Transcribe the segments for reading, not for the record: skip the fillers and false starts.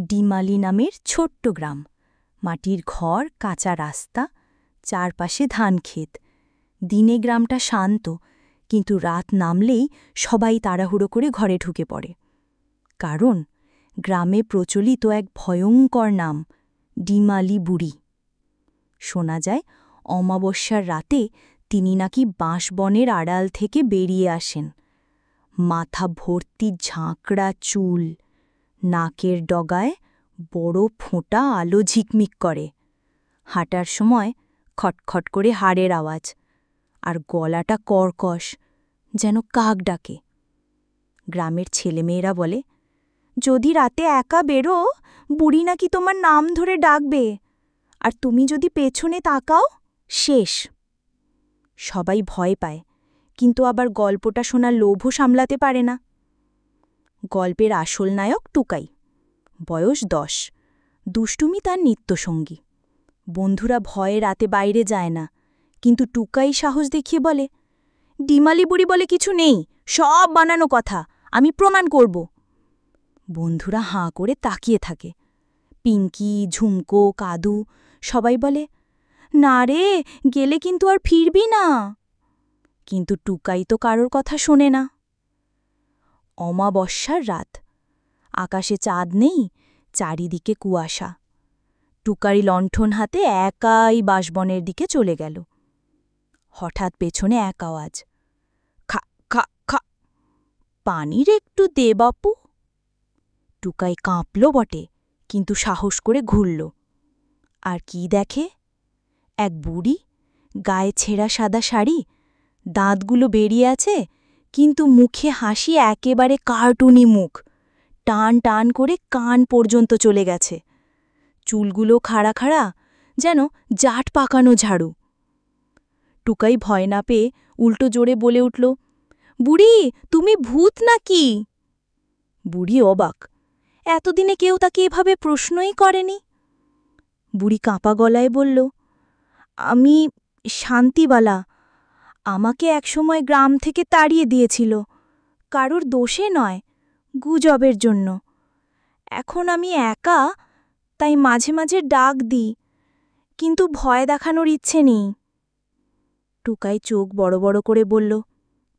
ডিমালি নামের ছোট্ট গ্রাম। মাটির ঘর, কাঁচা রাস্তা, চারপাশে ধানক্ষেত। দিনে গ্রামটা শান্ত, কিন্তু রাত নামলেই সবাই তাড়াহুড়ো করে ঘরে ঢুকে পড়ে। কারণ গ্রামে প্রচলিত এক ভয়ঙ্কর নাম, ডিমালি বুড়ি। শোনা যায় অমাবস্যার রাতে তিনি নাকি বাঁশবনের আড়াল থেকে বেরিয়ে আসেন। মাথা ভর্তি ঝাঁকড়া চুল, নাকের ডগায় বড় ফোঁটা আলো ঝিকমিক করে। হাঁটার সময় খটখট করে হাড়ের আওয়াজ, আর গলাটা কর্কশ, যেন কাক ডাকে। গ্রামের ছেলেমেয়েরা বলে, যদি রাতে একা বেরো, বুড়ি নাকি তোমার নাম ধরে ডাকবে, আর তুমি যদি পেছনে তাকাও, শেষ। সবাই ভয় পায়, কিন্তু আবার গল্পটা শোনার লোভও সামলাতে পারে না। গল্পের আসল নায়ক টুকাই, বয়স 10, দুষ্টুমি তার নিত্যসঙ্গী। বন্ধুরা ভয়ে রাতে বাইরে যায় না, কিন্তু টুকাই সাহস দেখিয়ে বলে, ডিমালি বুড়ি বলে কিছু নেই, সব বানানো কথা, আমি প্রমাণ করব। বন্ধুরা হাঁ করে তাকিয়ে থাকে। পিঙ্কি, ঝুমকো, কাদু সবাই বলে, না রে, গেলে কিন্তু আর ফিরবি না। কিন্তু টুকাই তো কারোর কথা শোনে না। অমাবস্যার রাত, আকাশে চাঁদ নেই, চারিদিকে কুয়াশা। টুকাই লণ্ঠন হাতে একাই বাঁশবনের দিকে চলে গেল। হঠাৎ পেছনে এক আওয়াজ, খা খা খা, পানির একটু দে বাপু। টুকাই কাঁপল বটে, কিন্তু সাহস করে ঘুরল। আর কি দেখে, এক বুড়ি, গায়ে ছেঁড়া সাদা শাড়ি, দাঁতগুলো বেরিয়ে আছে, কিন্তু মুখে হাসি একেবারে কার্টুনি মুখ, টান টান করে কান পর্যন্ত চলে গেছে। চুলগুলো খাড়া খাড়া, যেন জাট পাকানো ঝাড়ু। টুকাই ভয় না পেয়ে উল্টো জোরে বলে উঠল, বুড়ি, তুমি ভূত নাকি? বুড়ি অবাক, এতদিনে কেউ তাকে এভাবে প্রশ্নই করেনি। বুড়ি কাঁপা গলায় বলল, আমি শান্তিবালা। আমাকে একসময় গ্রাম থেকে তাড়িয়ে দিয়েছিল, কারোর দোষে নয়, গুজবের জন্য। এখন আমি একা, তাই মাঝে মাঝে ডাক দিই, কিন্তু ভয় দেখানোর ইচ্ছে নেই। টুকাই চোখ বড় বড় করে বলল,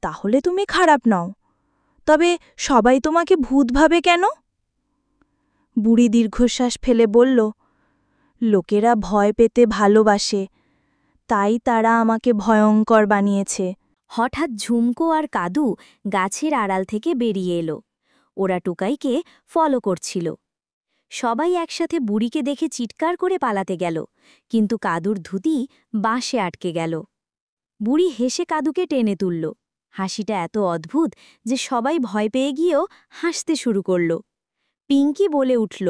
তাহলে তুমি খারাপ নও, তবে সবাই তোমাকে ভূত ভাবে কেন? বুড়ি দীর্ঘশ্বাস ফেলে বলল, লোকেরা ভয় পেতে ভালোবাসে, তাই তারা আমাকে ভয়ঙ্কর বানিয়েছে। হঠাৎ ঝুমকো আর কাদু গাছের আড়াল থেকে বেরিয়ে এলো। ওরা টুকাইকে ফলো করছিল। সবাই একসাথে বুড়িকে দেখে চিৎকার করে পালাতে গেল, কিন্তু কাদুর ধুতি বাঁশে আটকে গেল। বুড়ি হেসে কাদুকে টেনে তুলল। হাসিটা এত অদ্ভুত যে সবাই ভয় পেয়ে গিয়েও হাসতে শুরু করল। পিঙ্কি বলে উঠল,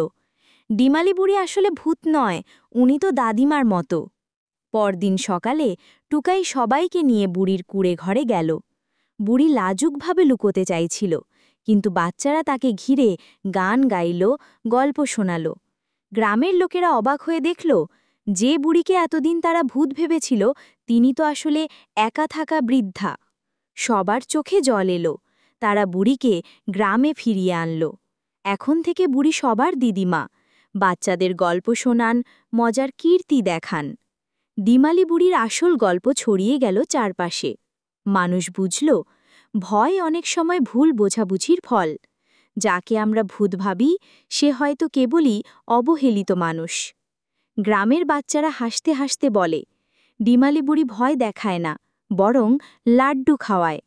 ডিমালি বুড়ি আসলে ভূত নয়, উনি তো দাদিমার মতো। পরদিন সকালে টুকাই সবাইকে নিয়ে বুড়ির কুঁড়ে ঘরে গেল। বুড়ি লাজুকভাবে লুকোতে চাইছিল, কিন্তু বাচ্চারা তাকে ঘিরে গান গাইল, গল্প শোনাল। গ্রামের লোকেরা অবাক হয়ে দেখল, যে বুড়িকে এতদিন তারা ভূত ভেবেছিল, তিনি তো আসলে একা থাকা বৃদ্ধা। সবার চোখে জল এলো। তারা বুড়িকে গ্রামে ফিরিয়ে আনল। এখন থেকে বুড়ি সবার দিদিমা, বাচ্চাদের গল্প শোনান, মজার কীর্তি দেখান। ডিমালি বুড়ির আসল গল্প ছড়িয়ে গেল চারপাশে। মানুষ বুঝল, ভয় অনেক সময় ভুল বোঝাবুঝির ফল। যাকে আমরা ভূত ভাবি, সে হয়তো কেবলই অবহেলিত মানুষ। গ্রামের বাচ্চারা হাসতে হাসতে বলে, ডিমালি বুড়ি ভয় দেখায় না, বরং লাড্ডু খাওয়ায়।